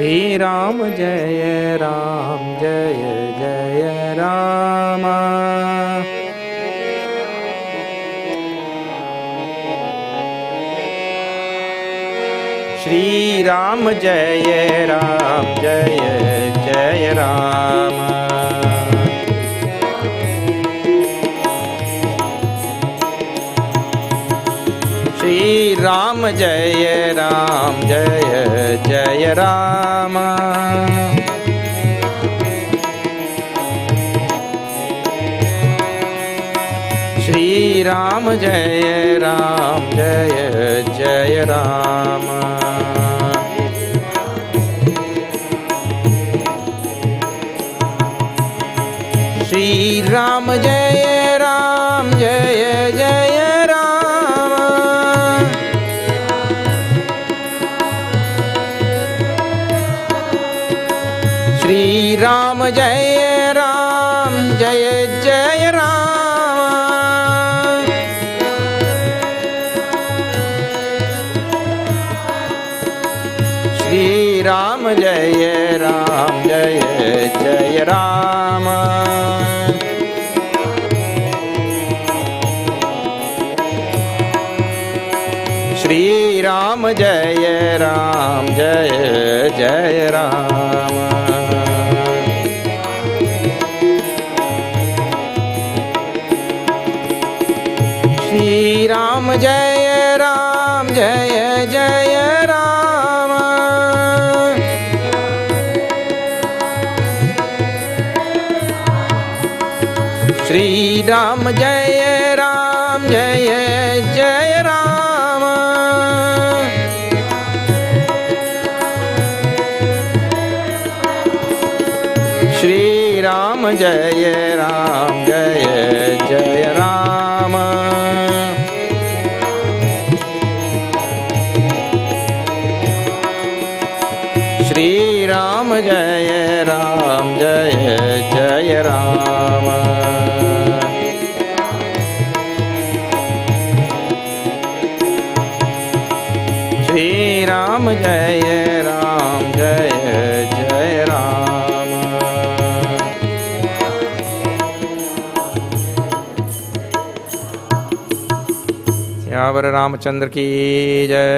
Shri Ram Jaya Ram Jaya Jaya Rama. Shri Ram Jaya Ram Jaya Jaya Rama. Shri Ram Jaya Ram Jaya Jaya Rama. Shri Ram Jaya Ram Jaya Jaya Rama. Shri Ram Jaya Ram Jaya Jaya Rama. Shri Ram Jaya Ram Jaya Jaya Rama. Shri Ram Jaya Ram Jaya Jaya Rama. Shri Ram Jaya Ram Jaya Jaya Rama. Shri Ram Jaya Ram Jaya Jaya Rama. Shri Ram Jaya Ram Jaya Jaya Rama. Shri Ram Jaya Ram Jaya Jaya Rama. Shri Ram Jaya Ram Jaya Jaya Rama. Shri Ram Jaya Ram Jaya Jaya Rama. Syavar Ramachandra ki jai.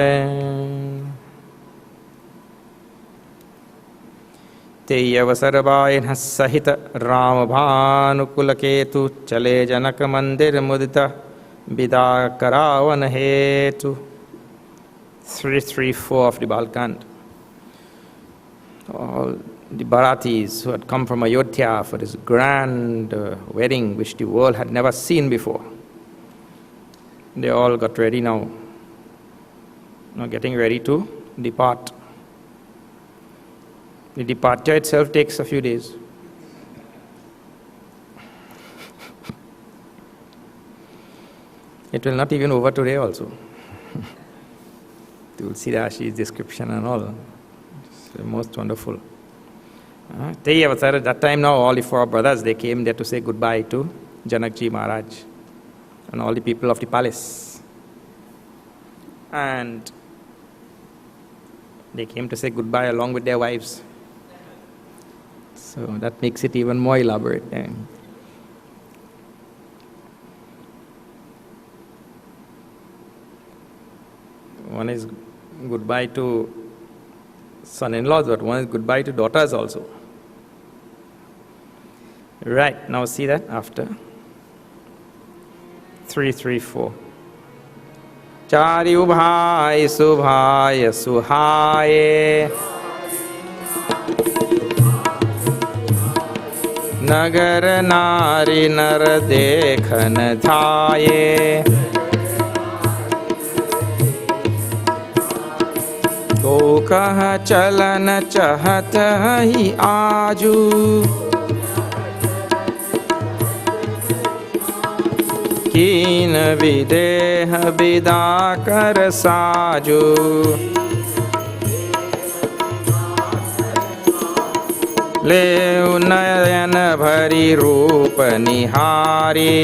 तेय अवसर Bayern सहित राम भानुकुल केतु चले जनक मंदिर मुदित विदा करावन हेतु. 334 of the Balkand. All the Bharatis who had come from Ayodhya for this grand wedding which the world had never seen before. They all got ready now. Now getting ready to depart. The departure itself takes a few days. It will not even over today also. Tulsidashi's description and all. It's most wonderful. That time now all the four brothers, they came there to say goodbye to Janakji Maharaj and all the people of the palace. And they came to say goodbye along with their wives. So that makes it even more elaborate. One is goodbye to son-in-laws, but one is goodbye to daughters also. Right, now see that after 334. Chari ubhai subhai suhaye Nagar nari nar dekhan dhaye तो कह चलन चहत ही आजू कीन विदेह विदा कर साजू ले नयन भरी रूप निहारी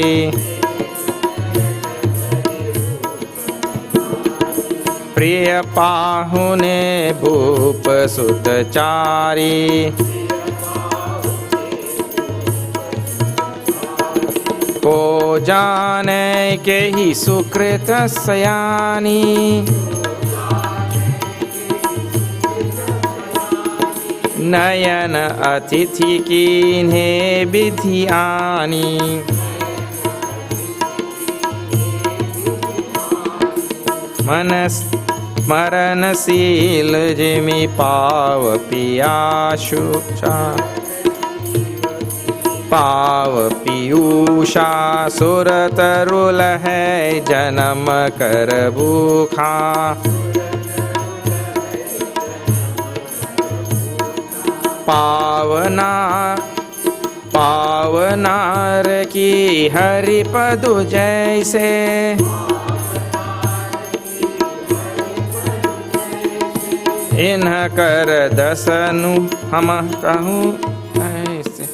प्रिय पाहुने भूप सुतचारी, को जाने के ही सुकृत सयानी, नयन अतिथि कीन्हे विधि आनी, मन स्मरणशील जिमि पाव पियाशुचा, पाव पीयूषा सुरतरुल है जन्म कर भूखा, पावना पावनार की हरिपदु जैसे, इन्ह कर दसनु हम कहूँ ऐसे,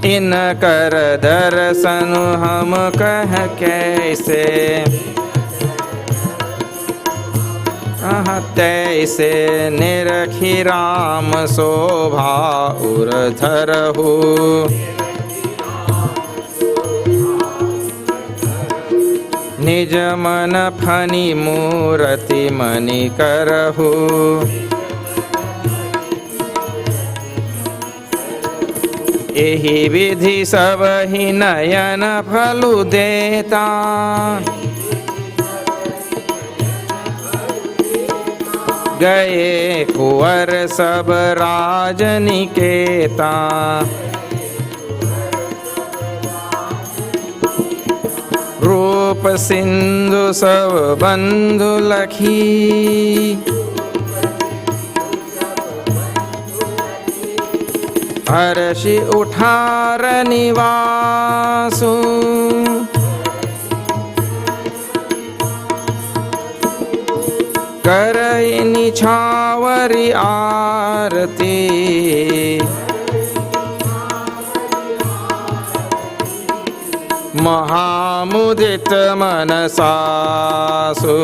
इन कर दर्शनु हम कह कैसे, तैसे निरखी राम शोभा उर्धरहु, निज मन फनि मूरति मनि करहु, एहि विधि सब ही नयन फलु देता, गए कुंवर सब राजनिकेता, रूप सिंधु सब बंधु लखी, हर्षि उठार निवासु, करई निछावरी आरती, महामुदित मनसासु,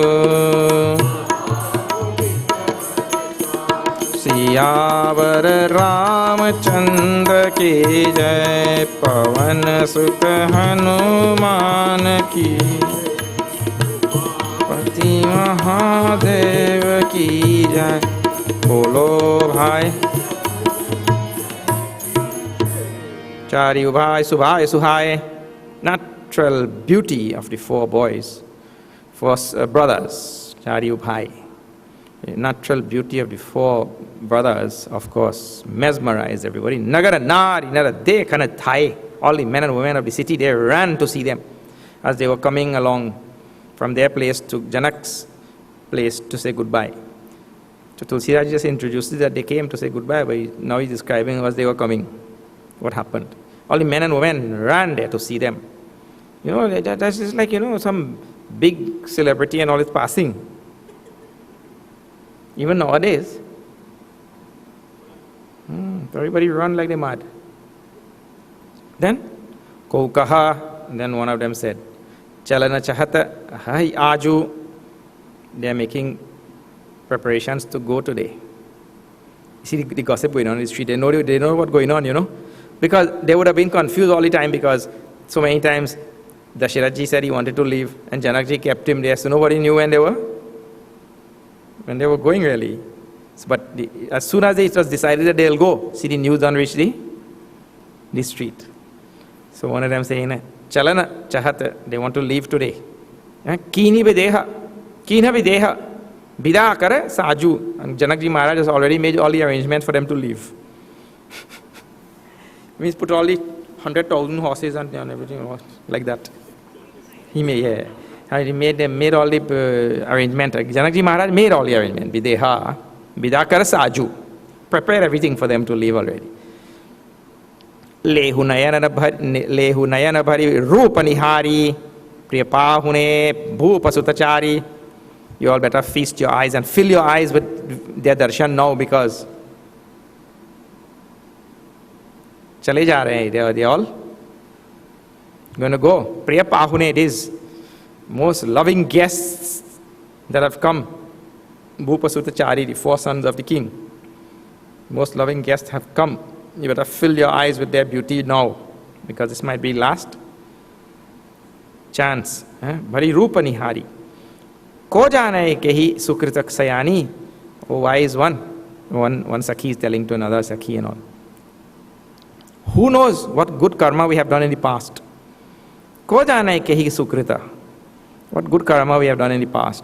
सियावर रामचंद्र की जय, पवन सुत हनुमान की, पति महादेव की जय। बोलो भाई। चारि उभाय सुभाय सुहाय. Natural beauty of the four boys, four brothers, Chari Ubhai. Natural beauty of the four brothers, of course, mesmerized everybody. Nagara nari, nara dekhana thai. All the men and women of the city, they ran to see them as they were coming along from their place to Janak's place to say goodbye. So Tulsiraj just introduced that they came to say goodbye, but now he's describing as they were coming. What happened? All the men and women ran there to see them. You know, that's just like, some big celebrity and all is passing. Even nowadays, everybody run like they mad. Then, Kaukaha, then one of them said, Chalana Chahata, Hai Aju. They are making preparations to go today. You see the gossip going on in the street. They know what's going on, Because they would have been confused all the time, because so many times Dasharathji said he wanted to leave and Janakji kept him there, so nobody knew when they were going really. But as soon as it was decided that they'll go, see the news don't reach the street. So one of them saying, Chalana Chahata, they want to leave today. Kini videha, Kina videha, Bida kare Saju. And Janakji Maharaj has already made all the arrangements for them to leave. Means put all the 100,000 horses and everything like that. He made all the arrangement. Janakji Maharaj made all the arrangement. Videha, Bidakara Saju. Prepare everything for them to leave already. Lehu nayana bhari rupanihari priyapahune bhupasutachari. You all better feast your eyes and fill your eyes with their darshan now, because Chale ja rahe hain, they all going to go. Priya Pahune, it is most loving guests that have come. Bhupasutachari, the 4 sons of the king. Most loving guests have come. You better fill your eyes with their beauty now, because this might be last chance. Bhari Rupa Nihari. Ko jane kehi sukritak sayani. Oh wise one. One Sakhi is telling to another Sakhi and all. Who knows what good karma we have done in the past? Ko jane kehi sukrita. What good karma we have done in the past.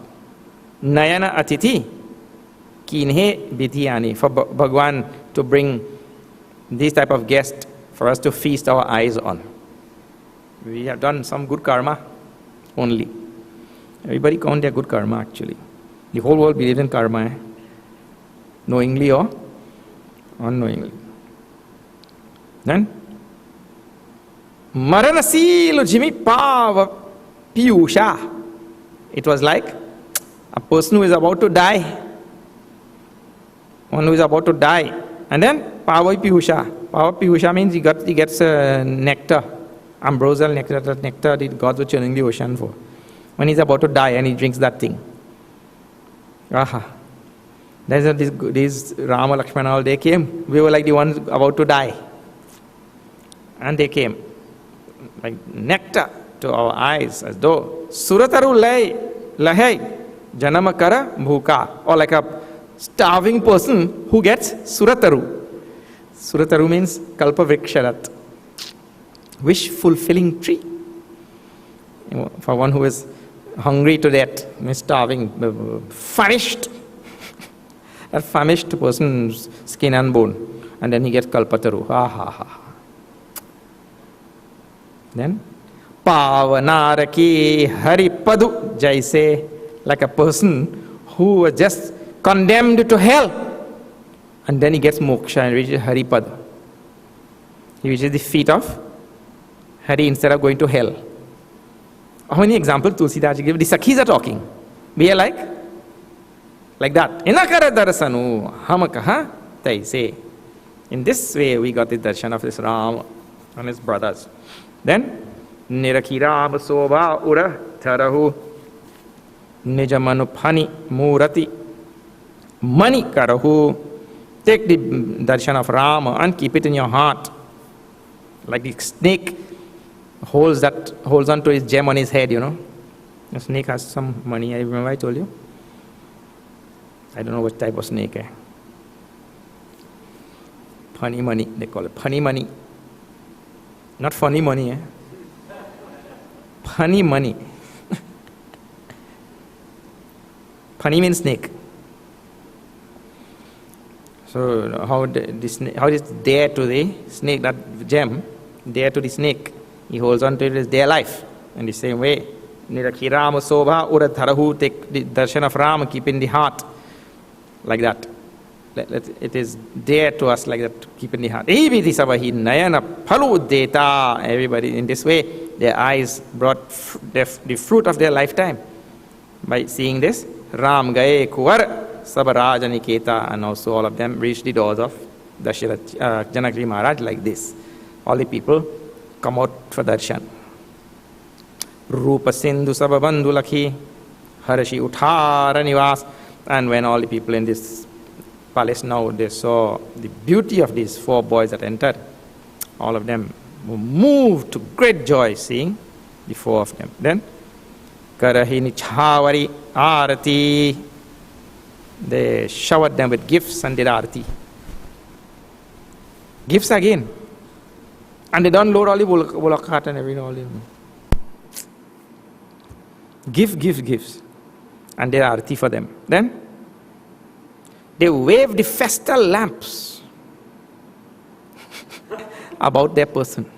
Nayana atiti. Kinhe bidhiyani. For Bhagwan to bring these type of guests for us to feast our eyes on. We have done some good karma only. Everybody count their good karma actually. The whole world believes in karma, knowingly or unknowingly. Then, Maranasilu Jimmy Pava Piyusha. It was like a person who is about to die. One who is about to die. And then, Pava Piyusha. Pava Piyusha means he gets nectar. Ambrosial nectar, that nectar the gods were churning the ocean for. When he's about to die and he drinks that thing. Aha. These Rama, Lakshmana, all they came. We were like the ones about to die. And they came. Like nectar to our eyes, as though Surataru lahai janamakara bhuka. Or like a starving person who gets Surataru. Surataru means kalpavriksharat. Wish-fulfilling tree. For one who is hungry to death, means starving, famished. A famished person's skin and bone. And then he gets kalpataru. Ha ha ha. Then, Pavanaraki Haripadu Jaise, like a person who was just condemned to hell. And then he gets moksha and reaches Haripada. He reaches the feet of Hari instead of going to hell. How many examples Tulsidas give? The Sakhis are talking. We are like that. Inakara darasanu hamakaha taise. In this way we got the darshan of this Ram and his brothers. Then Nirakhiram Sobha Ura Tharahu Nijamanupani Murati Mani Karahu. Take the darshan of Rama and keep it in your heart. Like the snake holds on to his gem on his head, you know. The snake has some money, I remember I told you. I don't know what type of snake. Funny money, they call it. Funny money. Not funny money. Funny money. Funny means snake. So how is dear to the snake, that gem, dear to the snake. He holds on to it as their life. In the same way, Nirakhi Rama Sobha Uradharahu, take the darshan of Rama, keep in the heart. Like that. It is dear to us like that, keep in the heart. Everybody in this way, their eyes brought the fruit of their lifetime. By seeing this, Ram Gaye Kuvar Sabaraja Niketa, and also all of them reached the doors of Janagri Maharaj like this. All the people come out for darshan. Rupa Sindhu Sababandhu Lakhi Harashi Uthara Nivas. And when all the people in this palace now, they saw the beauty of these 4 boys that entered, all of them were moved to great joy seeing the 4 of them. Then Karahini Chavari Arati, they showered them with gifts and did arati. Gifts again. And they don't load all the bullock cart and everything. Gifts. And they are arati for them. Then they wave the festal lamps about their person.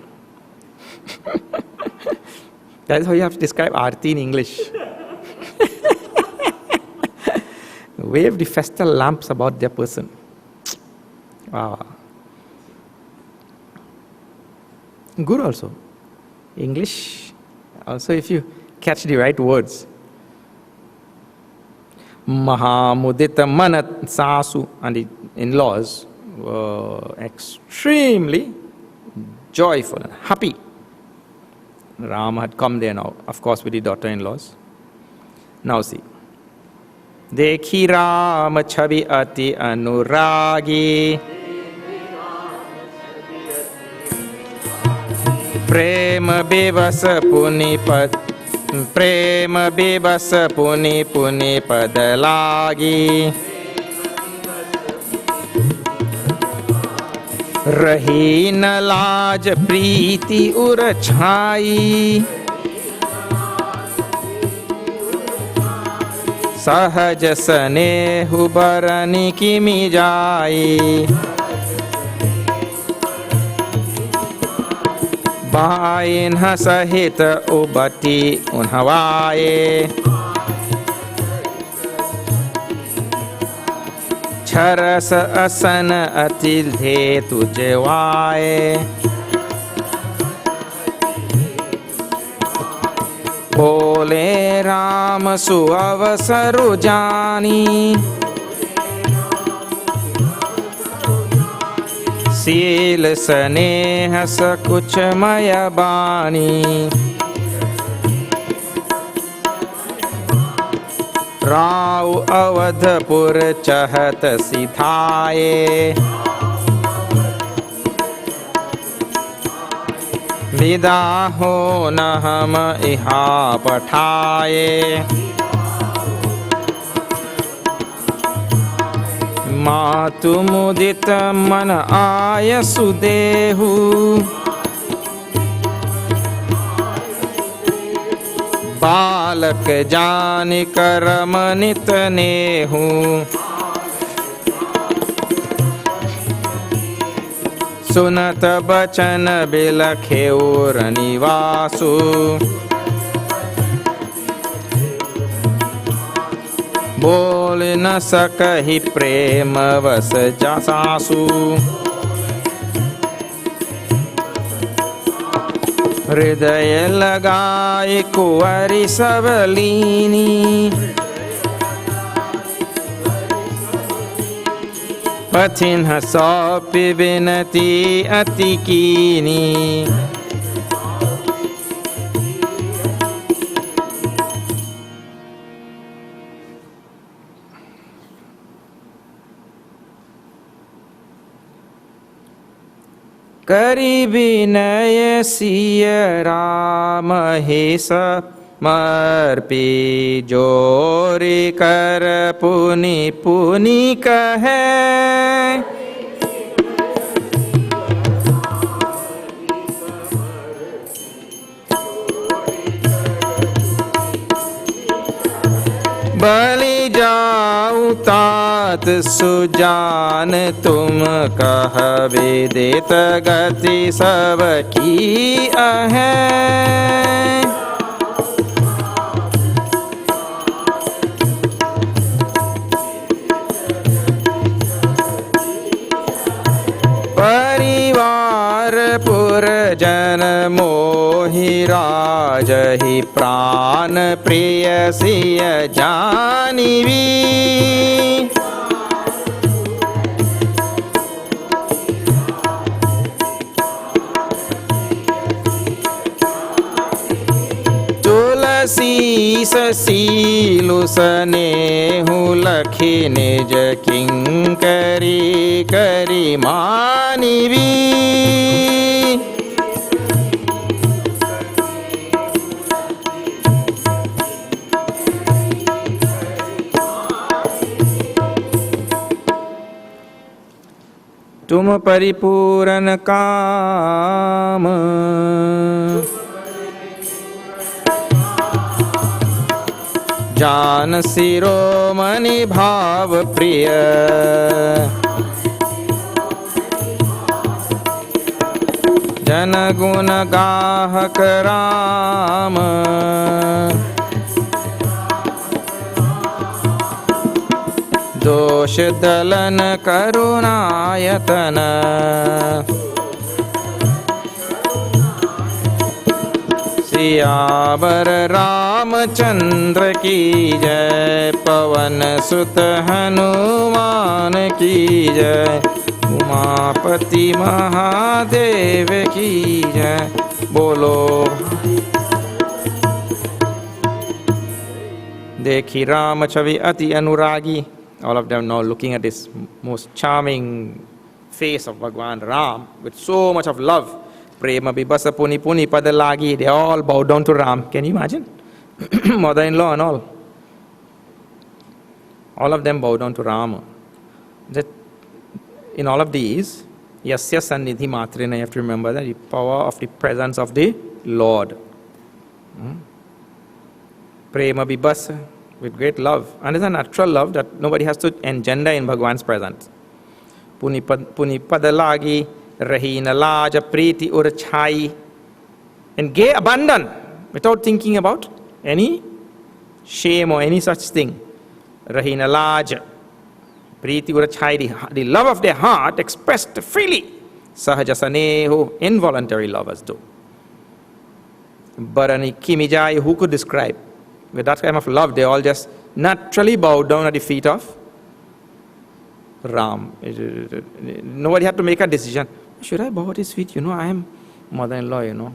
That is how you have to describe arati in English. Wave the festal lamps about their person. Wow. Good also. English, also if you catch the right words. Mahamudita Manat Sasu, and the in-laws were extremely joyful and happy. Ram had come there now, of course with the daughter-in-laws. Now see, देखी राम छवि अति अनुरागी, प्रेम बेबस पुनि पुनि पद लागी। रही न लाज प्रीति उर छाई, सहज स्नेहु बरनि किमि जाई। बाइन सहित उबटी उन्हवाए, छरस असन अति धेतु जेवाए। बोले राम सुअवसरु जानी, शील स्नेह सकुच मय बानी। राव अवधपुर चहत सिधाए, विदा हो न हम इहा पठाए। मातु मुदित मन आय सुदेहु, बालक जानि करम नित नेहु। सुनत बचन बिलखेउ रनिवासु, बोल न सकहि प्रेम वस सासु। हृदय लगाए कुंवरी सबलीनी, पथिन सौंपि विनती अति कीनी। करि विनय सिय राम हे समर्पी, जोरि कर पुनि पुनि कहे। बलि जाऊ तात सुजान, तुम कह विदित गति सब की अहै। परिवार पुरजन मोहि राजहि, प्राण प्रिय सिय जानिवी। तुलसी ससीलु स्नेहु, लखि निज किंकरी करि मानिवी। तुम परिपूरन काम, जान शिरोमणि भाव प्रिय। जन गुण गाहक राम, दोष दलन करुणायतन। सियावर रामचंद्र की जय, पवन सुत हनुमान की जय। उमापति महादेव की जय। बोलो Dekhi Rama Chavi Ati Anuragi. All of them now looking at this most charming face of Bhagwan Ram with so much of love. Prema Bibasa Puni Puni Padalagi. They all bow down to Ram. Can you imagine? Mother-in-law and all. All of them bow down to Rama. That in all of these, Yasya Sannidhi Matrina, you have to remember that the power of the presence of the Lord. Prema Bibasa, with great love. And it's a natural love that nobody has to engender in Bhagwan's presence. Puni Padalagi, Rahina Laja Priti Urachai. And gay abandon, without thinking about any shame or any such thing. Rahina Laja. Priti Urachai, the love of their heart expressed freely. Sahajasanehu, involuntary lovers do. Barani Kimijai, who could describe? With that kind of love, they all just naturally bow down at the feet of Ram. Nobody had to make a decision. Should I bow at his feet? I am mother-in-law,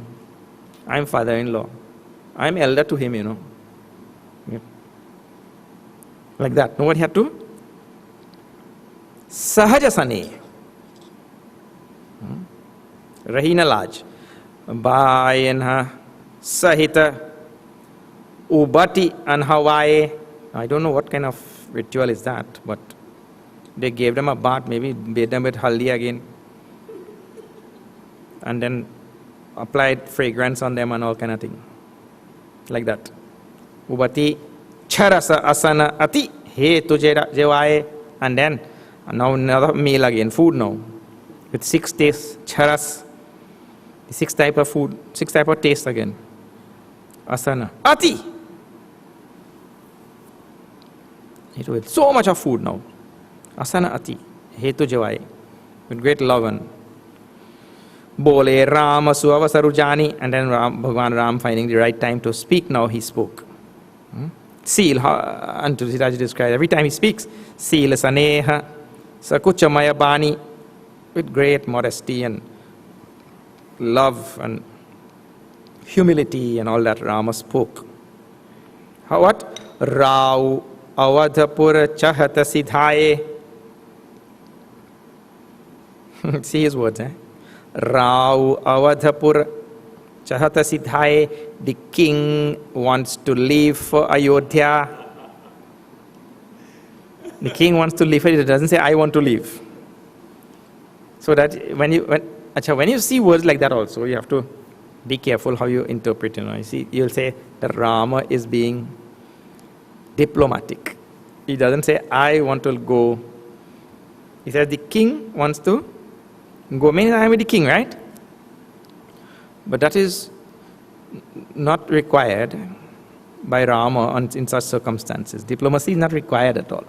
I am father-in-law. I am elder to him, Yeah. Like that. Nobody had to. Sahajasane. Rahina Laj. Bayanha Sahita Ubati and Hawaii. I don't know what kind of ritual is that, but they gave them a bath, maybe bathed them with haldi again, and then applied fragrance on them and all kind of thing. Like that. Ubati Charasa Asana Ati He Tujera Jewaye. And then now another meal again, food now. With 6 tastes, charas. The 6 type of food, 6 type of taste again. Asana. Ati! It with so much of food now. Asana Ati. Hetu Javai. With great love and Bole Rama Suava Sarujani. And then Bhagwan Ram finding the right time to speak, now he spoke. Seal, and Tulsidaji describes, every time he speaks, Seal Saneha, Sakuchamaya Bani, with great modesty and love and humility and all that Rama spoke. How what? Rao Avadhapura Chahata Siddhaye. See his words, Rao Avadhapura Chahata Siddhaye. The king wants to leave for Ayodhya. The king wants to leave. It doesn't say, I want to leave. So that when you see words like that also, you have to be careful how you interpret. You see, you'll say that Rama is being diplomatic. He doesn't say, I want to go. He says, the king wants to go. Meaning I am with the king, right? But that is not required by Rama in such circumstances. Diplomacy is not required at all.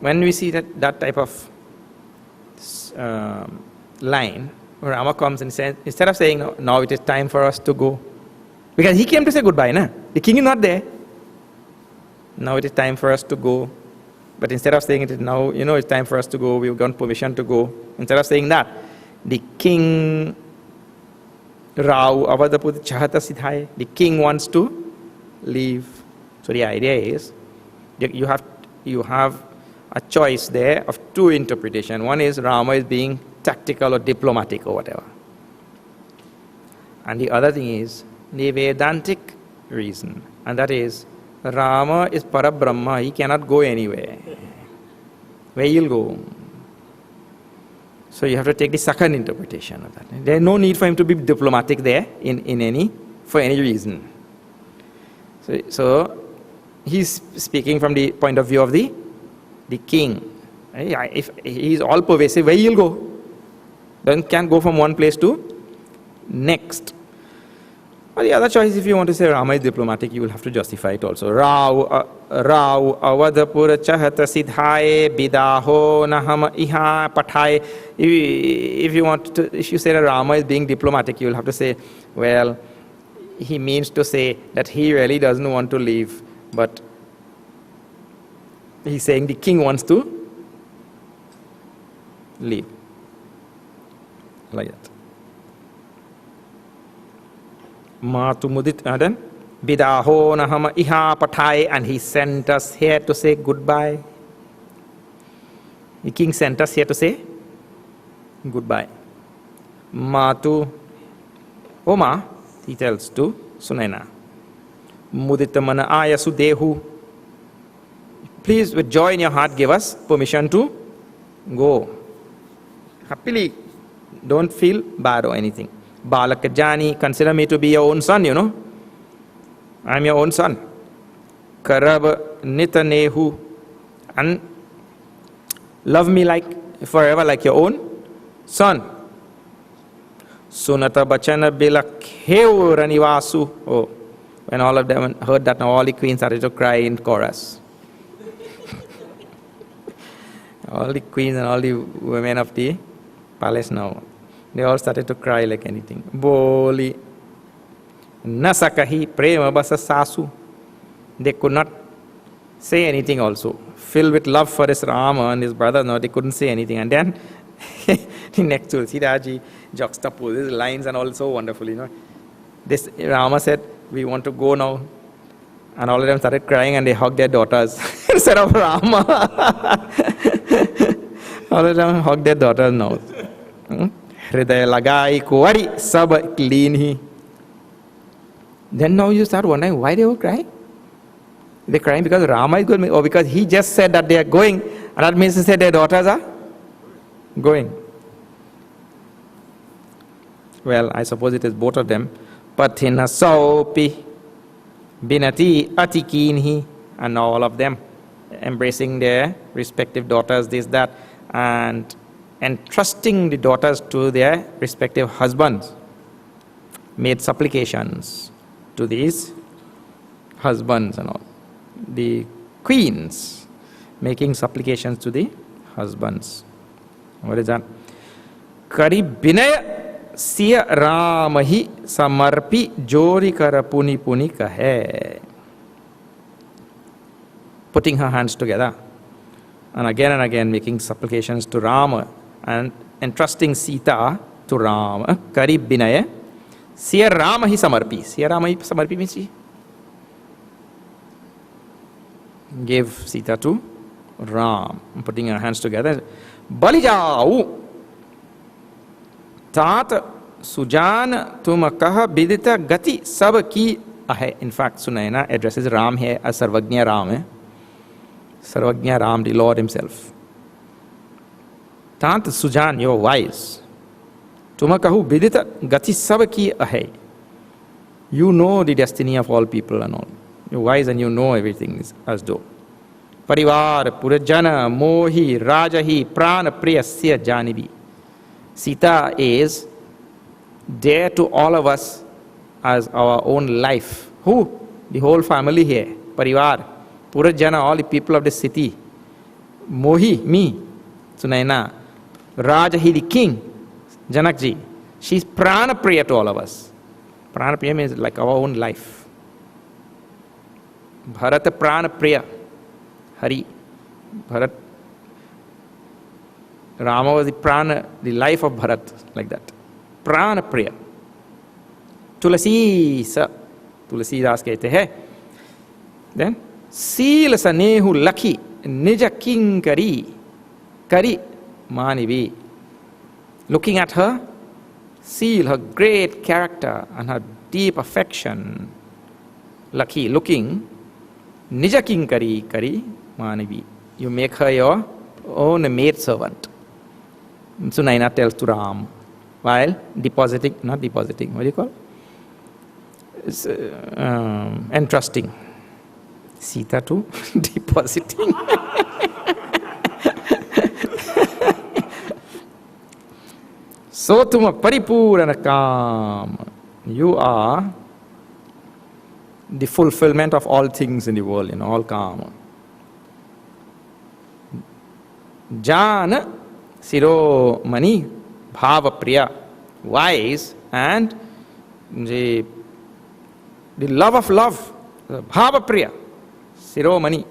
When we see that type of line, Rama comes and says, instead of saying, now it is time for us to go, because he came to say goodbye, na? The king is not there. Now it is time for us to go. But instead of saying it now, it's time for us to go, we've gotten permission to go. Instead of saying that, the king Rao Avadaput Chahata Siddhaye, the king wants to leave. So the idea is you have a choice there of 2 interpretations. One is Rama is being tactical or diplomatic or whatever. And the other thing is the Vedantic reason. And that is Rama is Parabrahma, he cannot go anywhere. Where he'll go? So you have to take the second interpretation of that. There is no need for him to be diplomatic there for any reason. So he's speaking from the point of view of the king. If he is all pervasive, where he'll go? Then can't go from one place to next. Or the other choice, if you want to say Rama is diplomatic, you will have to justify it also. Rao Avadhapura Chahata Siddhaye Bidaho Nahama Iha Pathaye. If you say that Rama is being diplomatic, you will have to say, well, he means to say that he really doesn't want to leave, but he's saying the king wants to leave. Like that. Matu Mudit, then Bidaho nahama iha patai, and he sent us here to say goodbye. The king sent us here to say goodbye. Matu, Oma, he tells to Sunaina, Muditamana ayasu dehu. Please, with joy in your heart, give us permission to go. Happily, don't feel bad or anything. Balakajani, consider me to be your own son, I am your own son. Karab nitanehu, and love me forever like your own son. Sunata bachana bilakheu ranivasu. Oh, when all of them heard that, now all the queens started to cry in chorus. All the queens and all the women of the palace now, they all started to cry like anything. Boli nasakahi prema basa sasu. They could not say anything also. Filled with love for his Rama and his brother, no, they couldn't say anything. And then the next Tulsidaji juxtaposes lines and all so wonderfully. This Rama said, we want to go now. And all of them started crying and they hugged their daughters instead of Rama. All of them hugged their daughters now. Hridaya lagai kuwari sab clean hi. Then now you start wondering why they were crying. They're crying because Rama is going, or because he just said that they are going, and that means he said their daughters are going. Well, I suppose it is both of them. Pathina saupi binati atikinhi, and all of them embracing their respective daughters, this, that, and entrusting the daughters to their respective husbands, made supplications to these husbands and all. The queens making supplications to the husbands. What is that? Kari binaya siya ramahi samarpi jori kara puni puni kahe. Putting her hands together and again making supplications to Rama and entrusting Sita to Rama. Kari binaya siya ramahi samarpi. Siya ramahi samarpi means she gave Sita to Ram, putting her hands together. Balijau tat sujan tumakaha bidita gati sab ki ahe. In fact, Sunaina addresses Ram here as Sarvagnya Ram. Sarvagnya Ram, the Lord himself. Tat sujan, you are wise. Tumakahu bidita gati sab ki ahe. You know the destiny of all people and all. You're wise and you know everything as though. Parivar, Purajana, Mohi, Rajahi, Prana Priyasya Janibi. Sita is dear to all of us as our own life. Who? The whole family here. Parivar, Purajana, all the people of the city. Mohi, me, Sunaina. Rajahi, the king, Janakji. She's Prana Priya to all of us. Prana Priya means like our own life. Bharata Prana Priya, Hari. Bharat. Rama was the Prana, the life of Bharat, like that. Prana Priya. Tulasi sa. Tulasi das kehte hai. Then, Seal sanehu lakhi nija king kari. Kari manivi. Looking at her, seal her great character and her deep affection. Lakhi, looking. Nija king kari kari manivi. You make her your own maid servant. Sunaina tells to Ram, while depositing, not depositing, what do you call? Entrusting Sita to depositing. So tuma paripurana kam. You are the fulfillment of all things in the world, all karma. Jana Siro Mani Bhava Priya, wise, and the love of love, Bhava Priya, Siro Mani,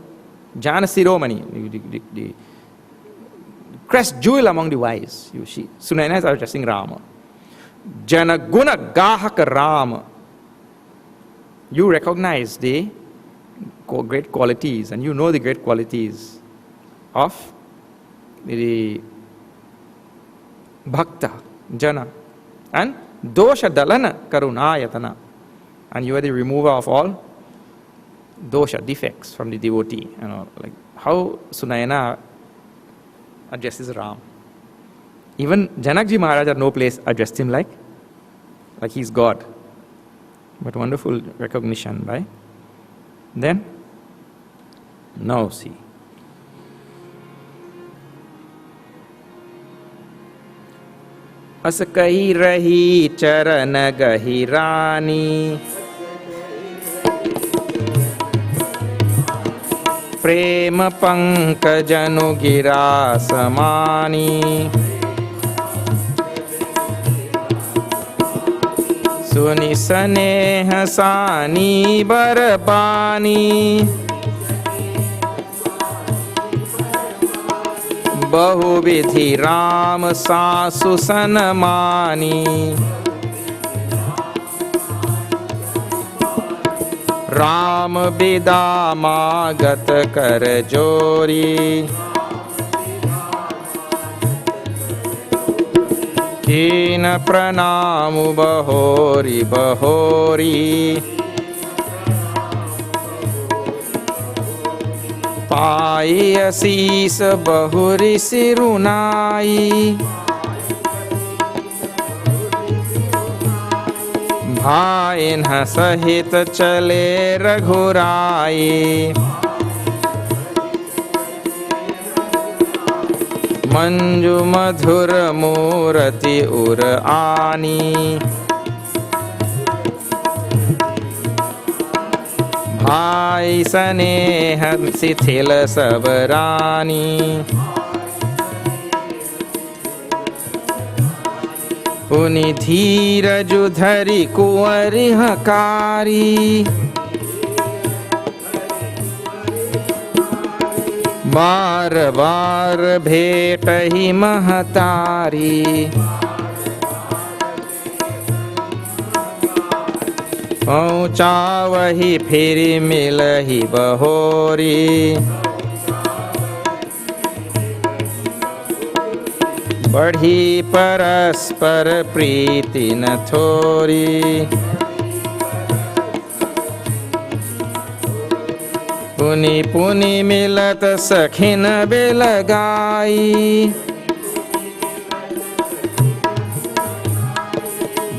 Jana Siro Mani, the crest jewel among the wise. You see, Sunaina is addressing Rama. Jana Guna Gahaka Rama. You recognize the great qualities, and you know the great qualities of the bhakta, jana, and dosha dalana karunayatana. And you are the remover of all dosha, defects from the devotee. You know, like how Sunayana addresses Ram. Even Janakji Maharaj at no place addressed him like he's God. But wonderful recognition by then. Now see. अस कही रही चरण गहिरानी, प्रेम पंकजनु गिरा समानी, सुनि स्नेह सानी बरबानी, बहुविधि राम सासु सनमानी, राम बिदा मागत कर जोरी, कीन प्रणाम बहोरी बहोरी, पाई असीस बहुरी सिरुनाई, भाइन सहित चले रघुराई, मंजु मधुर मूरति उर आनी, भाई स्नेह शिथिल सब रानी, पुनि धीरजु धरि कुंवरि हकारी, बार बार भेटहि महतारी, पहुँचावहि फिर मिलहि बहोरी, बढ़ी परस्पर प्रीति न थोरी, पुनि पुनि मिलत सखिन बेलगाई,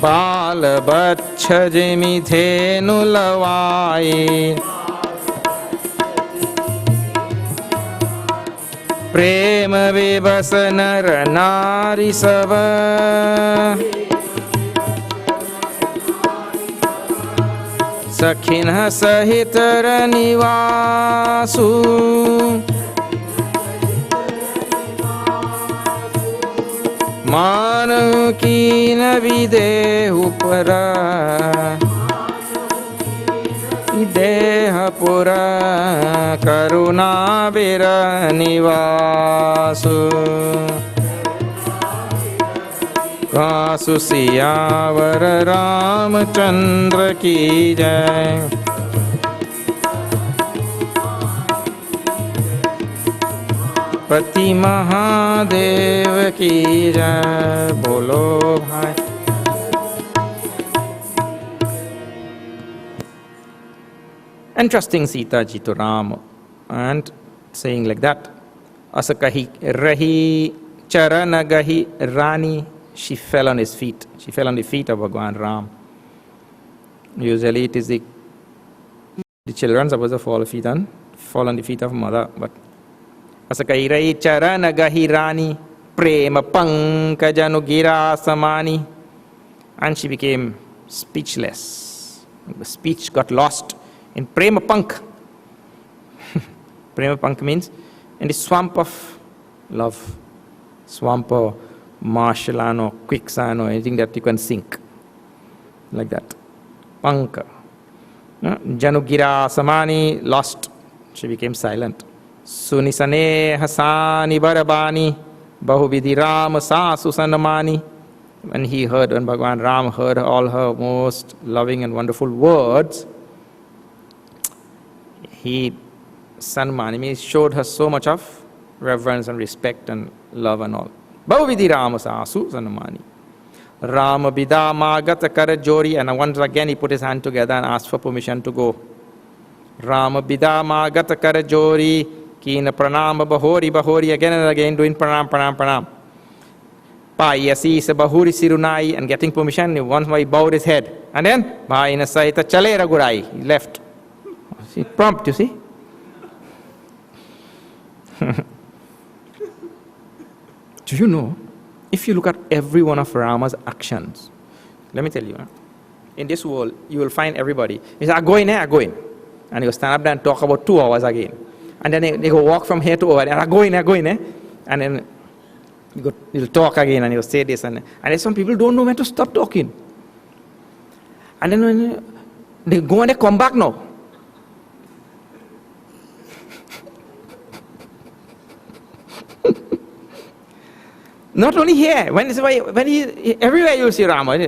बाल बच्छ जिमि धेनु लवाई, प्रेम विवश नर नारी सब, सखिन सहित रनिवासु, मान कीन विदेहु पर, देह पुर करुणा बिर निवासु, कासु सियावर रामचंद्र की जय। पति महादेव की जय। बोलो भाई। Entrusting Sita ji to Ram and saying like that, Asa kahi rahi charana gahi rani. She fell on his feet. She fell on the feet of Bhagwan Ram. Usually it is the children supposed to fall on the feet of mother. But Asa kahi rahi charana gahi rani. Prema pankajanu gira samani. And she became speechless. The speech got lost in prema pank. Prema pank means in the swamp of love. Swamp or marshland or quicksand or anything that you can sink. Like that. Panka. Janugira samani, lost. She became silent. Sunisane hasani barabani. Bahuvidhi ram sasu sanamani. When Bhagwan Ram heard all her most loving and wonderful words, Sanmani showed her so much of reverence and respect and love and all. Bhavavidi Rama Sasu Sanmani. Rama Bida Magata Karajori, and once again he put his hand together and asked for permission to go. Rama Bida Magata Karajori, Kina Pranama Bahori Bahori, again and again doing Pranam. Payasi se Bahuri Sirunai, and getting permission, once he bowed his head. And then, Bhaina Saita Chalera Gurai, he left. See, prompt, you see? Do you know? If you look at every one of Rama's actions, let me tell you, in this world, you will find everybody. He says, I go in. And he will stand up there and talk about 2 hours again. And then they go walk from here to over there, I go in. And then he'll talk again and he'll say this. And some people don't know when to stop talking. And then when they go and they come back now. Not only here, when he everywhere you see Rama,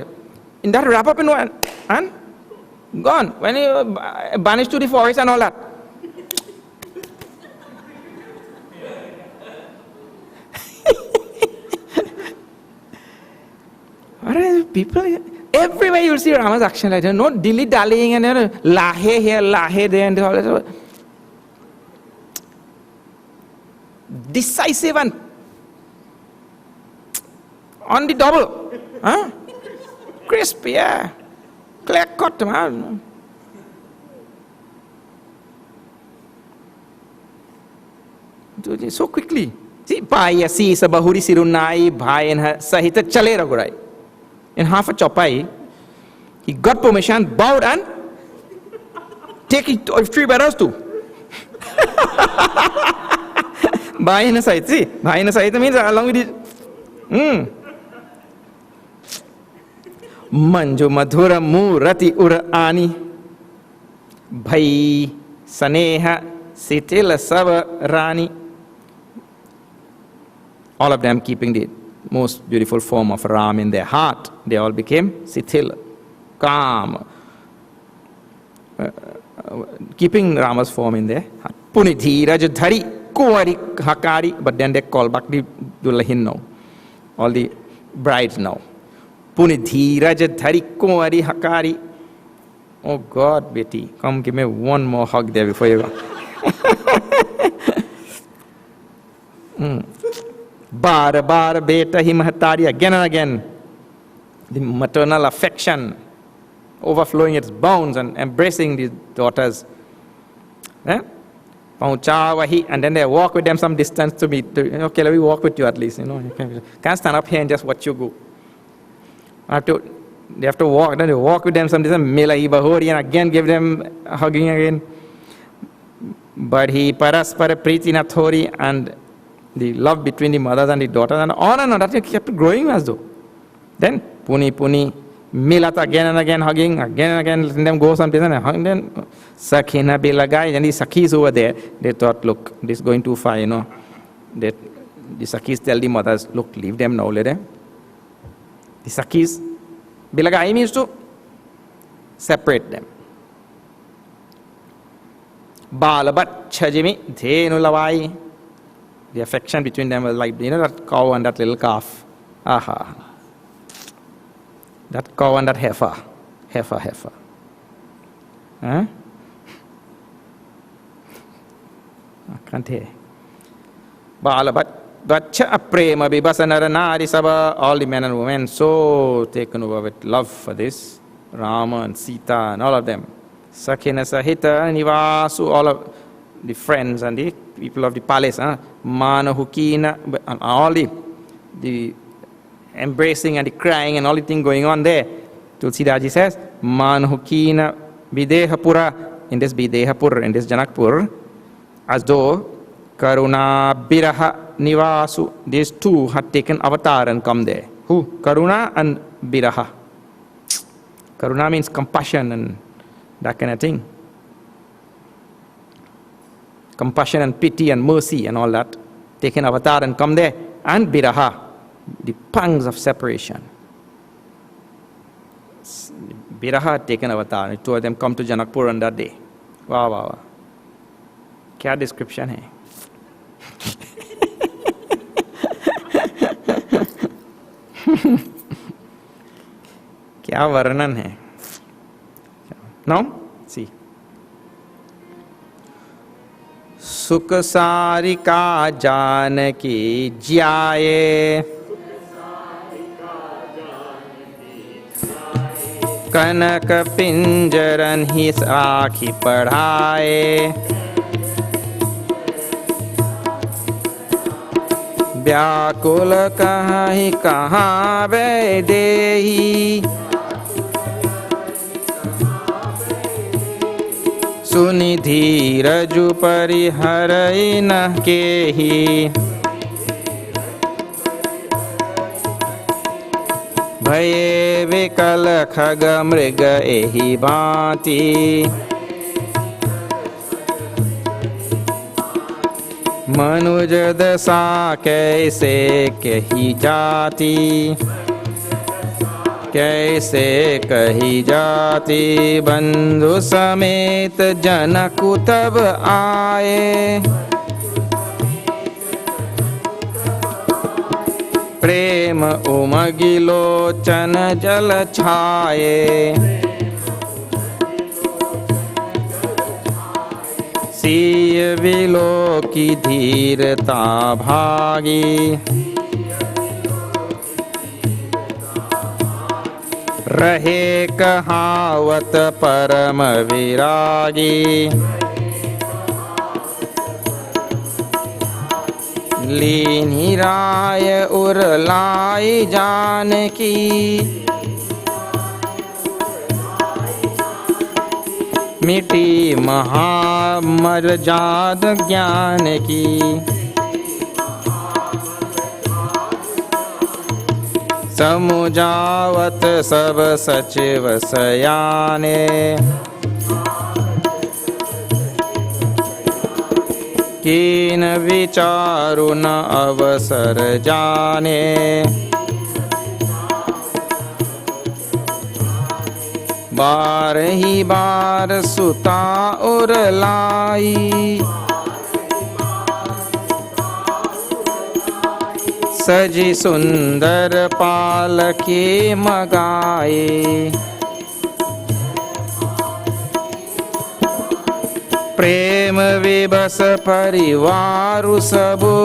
in that wrap up in one, and gone. When he banished to the forest and all that. What are people? Everywhere you will see Rama's action like that. No dilly-dallying and lahe here, lahe there, and all that. Decisive and on the double. Huh? Crisp, yeah. Clear cut, man. So quickly. See, Payasi sa Bahuri Sirunai, Bhai and her Sahita Chalera Gurai. In half a chopai, he got permission, bowed and take it 3 barrels too. Bhai and a Sahita. See, Bhai and a Sahita means along with it. Manju Madhura Murati Ura Ani Bhai Saneha Sitila Sava Rani. All of them keeping the most beautiful form of Ram in their heart. They all became Sitila, calm, keeping Rama's form in their heart. Punidhi Rajadhari Kuwari Hakari, but then they call back the Dulahin now, all the brides now. Punidhi Rajadhari Kuwari Hakari. Oh God, Betty, come give me one more hug there before you go. Bar bar beta himahatari, again and again. The maternal affection overflowing its bounds and embracing the daughters. And then they walk with them some distance to meet. Okay, let me walk with you at least. You can't stand up here and just watch you go. They have to walk. Then they walk with them some distance. Milai bahori, and again give them hugging again. But he paraspara priti nathori, and the love between the mothers and the daughters, and on, that kept growing as though. Then puni milat, again and again hugging, again and again letting them go someplace and hugging. Then sakhina bilagai, and the sakhis over there, they thought, look, this is going too far, That the sakhis tell the mothers, look, leave them now, let them. The sakhis bilagai means to separate them. Balabat chajimi dhenu lavai. The affection between them was like, that cow and that little calf. Aha. That cow and that heifer. Heifer. Huh? I can't hear. Bacha aprema bibasanara nari saba. All the men and women so taken over with love for this. Rama and Sita and all of them. Sakina Sahita Nivasu, all of the friends and the people of the palace, Mana Hukina, and all the embracing and the crying and all the thing going on there. Tulsidaji says, Man Hukina Videhapura, in this Videhapur, in this Janakpur, as though Karuna Biraha Nivasu, these two had taken avatar and come there. Who? Karuna and Biraha. Karuna means compassion and that kind of thing. Compassion and pity and mercy and all that. Taken avatar and come there. And Biraha, the pangs of separation. Biraha had taken avatar. The two of them come to Janakpur on that day. Wow. क्या description है? क्या वर्णन है? No सी, सुख सारिका जानकी ज्याये, कनक पिंजरन ही राखी पढ़ाए, व्याकुल कहीं कहाँ वैदेही, सुनि धीरजु परिहरई न केही, भये विकल खग मृग एहि भांति, मनुज दशा कैसे कही जाती, कैसे कही जाती, बंधु समेत जनक तब आए, प्रेम उमगी लोचन जल छाए, सीय विलो की धीरता भागी, रहे कहावत परम विरागी, लीनी राय उरलाई जानकी, मिटी महामर्याद ज्ञान की, समुझावत सब सचिव सयाने, कीन विचारु न अवसर जाने, बार ही बार सुता उरलाई, सजी सुंदर पालकी मगाए, प्रेम विबस परिवारु सबो,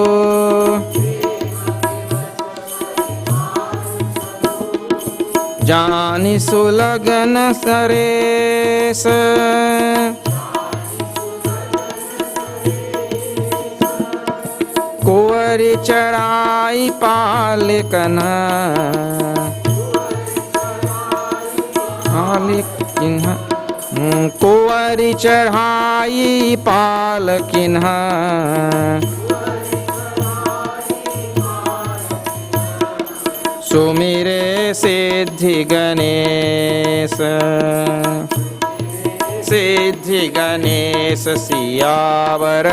जानि सुलगन सरेस, कुंवरी चढ़ाई पालकन, कुंवरी चढ़ाई पालकिन, सुमिरे सिद्धि गणेश, सिद्धि गणेश सियावर,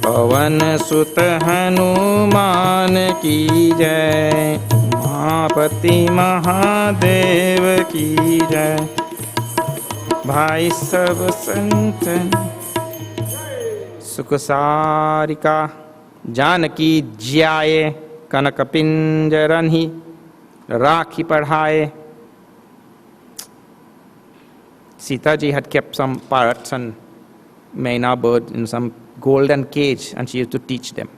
पवन सुत हनुमान की जय, महापति महादेव की जय। भाई सब संतन सुख सारिका जानकी ज्याए, कनक पिंजरन ही राखी पढ़ाए. Sita ji had kept some parrots and Maina bird in some golden cage, and she used to teach them.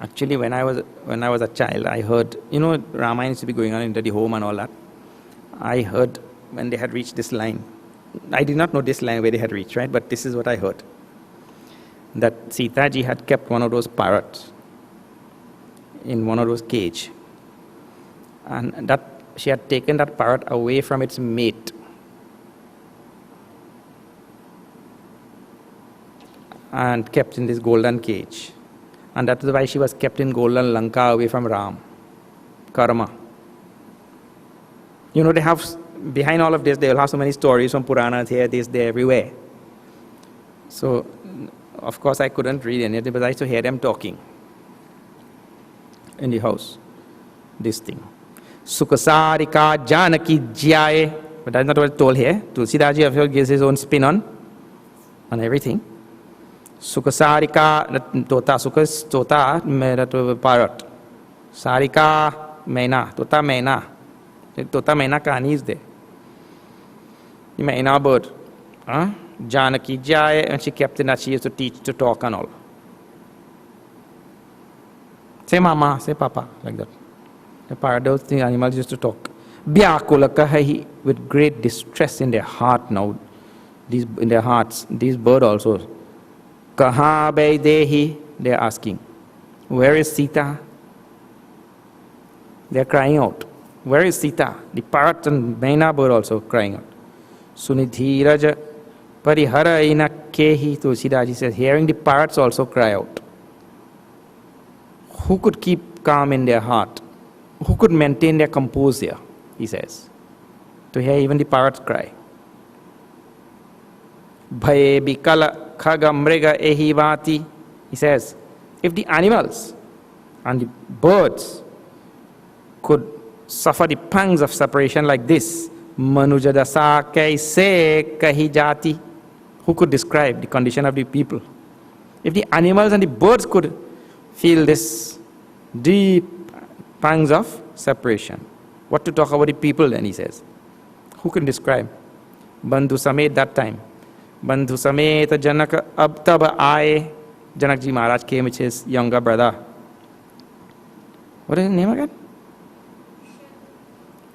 Actually, when I was a child, I heard, Ramayana used to be going on into the home and all that. I heard when they had reached this line. I did not know this line where they had reached, right? But this is what I heard. That Sita ji had kept one of those parrots in one of those cage. And that she had taken that parrot away from its mate. And kept in this golden cage. And that is why she was kept in golden Lanka away from Ram. Karma. They have, behind all of this, they will have so many stories from Puranas here, this, there, everywhere. So, of course, I couldn't read any of it, but I used to hear them talking in the house, this thing. Sukasarika Janaki Jyaye. But that's not what it's told here. Tulsidaji of course gives his own spin on everything. Sukasarika, Tota, Sukas, Tota, that parrot. Sarika, Maina, Tota Maina. Tota Maina Kani is there. The Maina bird. Janaki Jai, and she kept in that she used to teach to talk and all. Say mama, say papa, like that. The parrot, those things, animals used to talk. Byakula kahi, with great distress in their heart now. In their hearts, these birds also. Kaha dehi, they are asking. Where is Sita? They are crying out. Where is Sita? The parrot and Maina bird also crying out. Sunidhiraja parihara ina kehi, Tulsidaji says, hearing the parrots also cry out. Who could keep calm in their heart? Who could maintain their composure? He says. To hear even the parrots cry. Bhaye bikala khagamriga ehivati. He says, if the animals and the birds could suffer the pangs of separation like this, manujadasa kaise kahi jati. Who could describe the condition of the people? If the animals and the birds could feel this deep pangs of separation, what to talk about the people then, he says. Who can describe? Bandhu Samet that time. Bandhu Samet Janaka Abtaba Aaye. Janakji Maharaj came with his younger brother. What is his name again?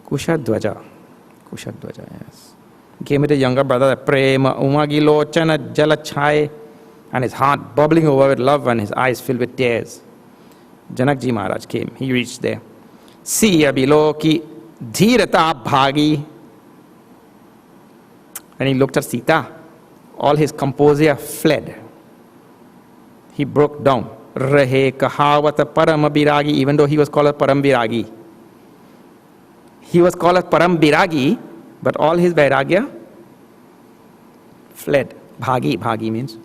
Kushadwaja. Kushadwaja, yes. He came with his younger brother, Prema Umagilochana Jalachai, and his heart bubbling over with love and his eyes filled with tears. Janakji Maharaj came. He reached there. Siya Biloki Dhirata Bhagi. When he looked at Sita, all his composure fled. He broke down. Rahe Kahawata Paramabiragi, even though he was called a Parambiragi. He was called a Parambiragi, but all his Vairagya fled. Bhagi, Bhagi means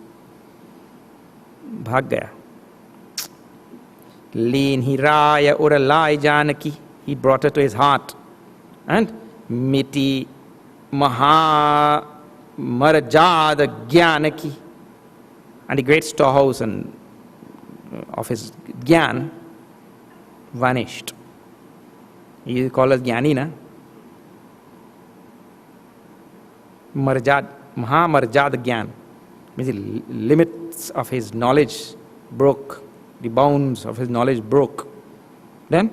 Bhag gaya. Leen hiraya uralai Janaki. He brought her to his heart. And miti maha marajada Gyanaki. And the great storehouse and of his Gyan vanished. He is called as Gyani, na? Marjad, Maha Marjad Gyan. Means the limits of his knowledge broke. The bounds of his knowledge broke. Then,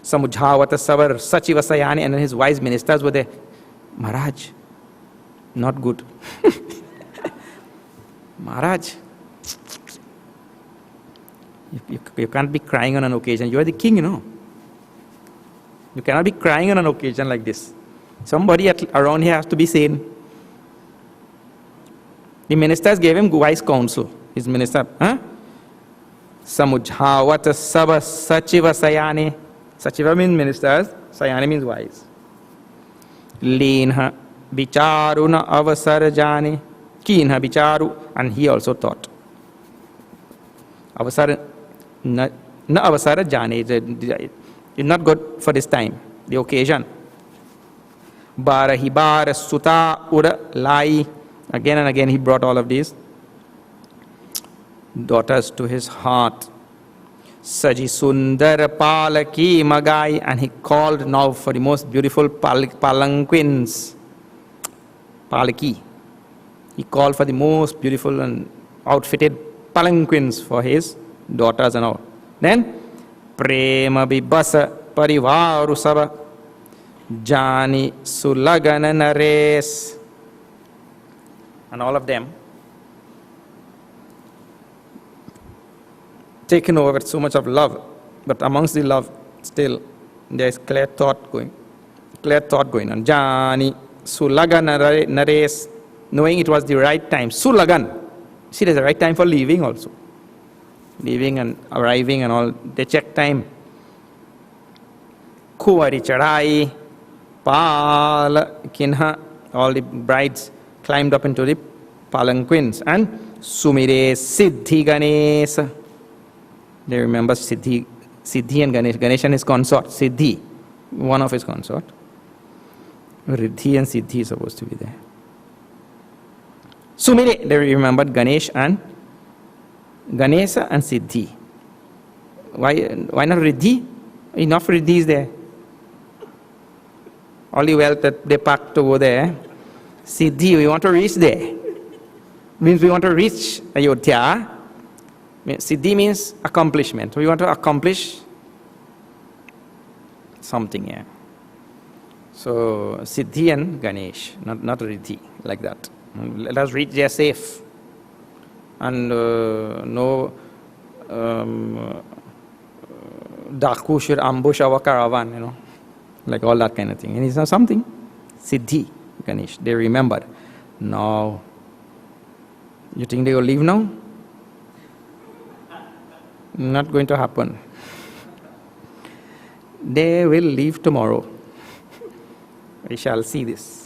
Samujhavata Savar Sachiva Sayani, and his wise ministers were there. Maharaj, not good. Maharaj, you can't be crying on an occasion. You are the king, you know. You cannot be crying on an occasion like this. Somebody around here has to be sane. The ministers gave him wise counsel. His minister, Samujhavata Sava Sachiva Sayani. Sachiva means ministers, Sayani means wise. Leenha Bicharuna Avasara Jani. Keenha Bicharu, and he also taught. Avasara na Avasara Jani. It's not good for this time, the occasion. Barahi Bara Suta Ura Lai. Again and again he brought all of these daughters to his heart. Saji Sundar Palaki Magai, and he called now for the most beautiful palanquins. Palaki. He called for the most beautiful and outfitted palanquins for his daughters and all. Then Prema Bibasa Parivaru Saba Jani Sulagana Nares, and all of them taken over with so much of love, but amongst the love still there is clear thought going on. Jani Sulagana Nares, knowing it was the right time. Sulagan, see, there's a right time for leaving also. Leaving and arriving and all, they check time. Kuvari Charai, Pala Kinha, all the brides climbed up into the palanquins. And Sumire Siddhi Ganesa. They remember Siddhi and Ganesh. Ganesh and his consort, Siddhi. one of his consort. Riddhi and Siddhi is supposed to be there. Sumire, they remembered Ganesha and Siddhi. Why not Riddhi? Enough Riddhi is there. All the wealth that they packed to go there. Siddhi, we want to reach there. Means we want to reach Ayodhya. Siddhi means accomplishment. We want to accomplish something here. So Siddhi and Ganesh, not Riddhi, like that. Let us reach there safe. And no Daku should ambush our caravan, like all that kind of thing. And it's not something. Siddhi, Ganesh, they remembered. Now, you think they will leave now? Not going to happen. They will leave tomorrow. We shall see this.